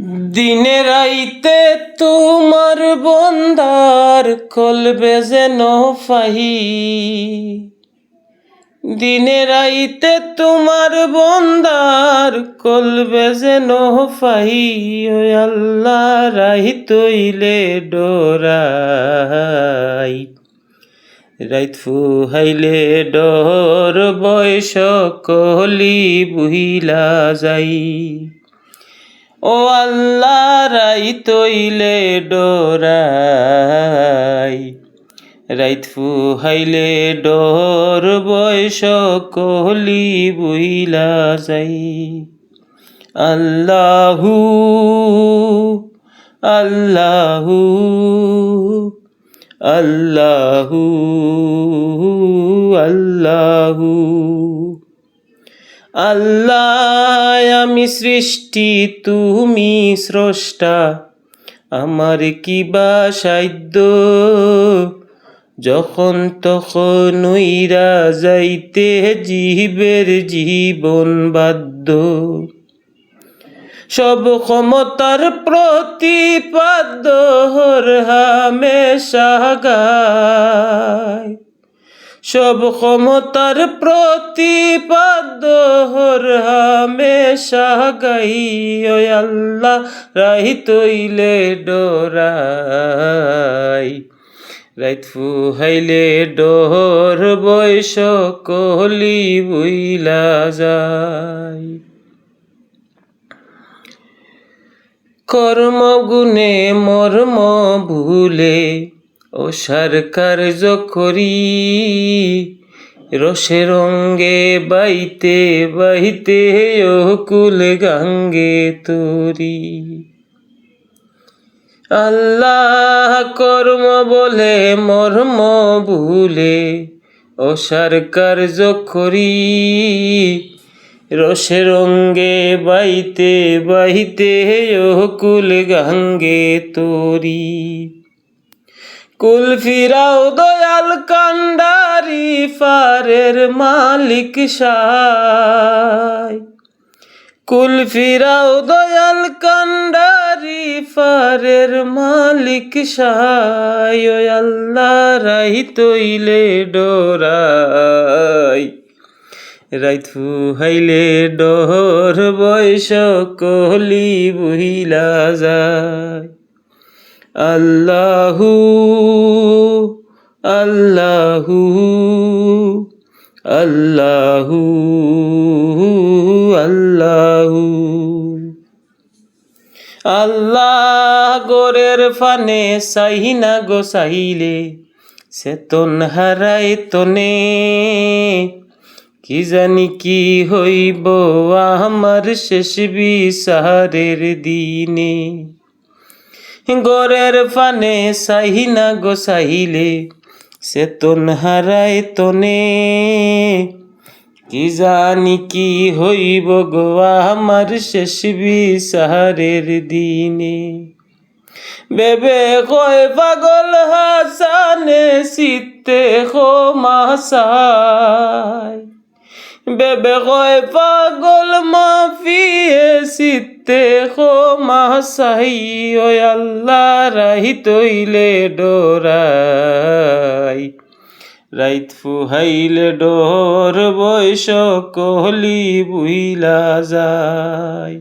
দিনে রাইতে তোমার বন্দার কলবে যেন ফাহি, দিনে রাইতে তোমার বন্দার কলবে যেন ফাহি। ও আল্লাহ রাহি তৈলে ডোরাই, রাইত ফুহাইলে ডর বয়স কলি বুহিলা যাই। ও আল্লাহ রাই তৈলে ডোরাই, রাইত ফুহাইলে ডর বয়স কলি বুইলা যাই। আল্লাহু আল্লাহু আল্লাহু আল্লাহু। আল্লাহ আমি সৃষ্টি তুমি স্রষ্টা, আমার কি বা সাধ্য, যখন তখন উইরা যাইতে জীবের জীবন বাধ্য। সব ক্ষমতার প্রতিপাদ্য হর হামেশা গায়, সব ক্ষমতার প্রতিপাদ্য হর হামেশা গাই। ও আল্লাহ রাহি তৈলে ডোরাই, রাইত ফুহাইলে ডোর বয়স কলি বুইলা যায়। কর্ম গুণে মর্ম ভুলে ওসার কার্য করি, রসে রঙ্গে বাইতে বাইতে অকুল গাঙ্গে তরি। আল্লাহ কর্ম বলে মর্ম ভুলে ওসার কার্য করি, রসে রঙ্গে বাইতে বাইতে অকুল গাঙ্গে তরি। কুল ফিরাও দয়াল কান্ডারি ফারের মালিক সায়, কুল ফিরাও দয়াল কান্ডারি ফারের মালিক সায়। ও আল্লাহ রাহি তৈলে ডোরাই, রাইত ফুহাইলে ডর বয়স কলি বুহিলা যায়। আল্লাহু আল্লাহু আল্লাহু আল্লাহু। আল্লাহ গোরের ফানে সাইনা গো সাইলে, চেতন হারাই তনে, কি জানি কি হইব আমার শেষ বিচারের দিনে। গোরের ফানে সাইনা গো সাইলে, চেতন হারাই তনে, কি জানি কি হইব গো আমার শেষ বিচারের দিনে। বেবে কয় পাগল হাসানে চিত্তে ক্ষমা চায়, বেবে কয় পাগল মাফিয়ে চিত্তে ক্ষমা চাই। ও আল্লাহ রাহি তৈলে ডোরাই, রাইত ফুহাইলে ডোর বয়স কলি বুইলা যায়।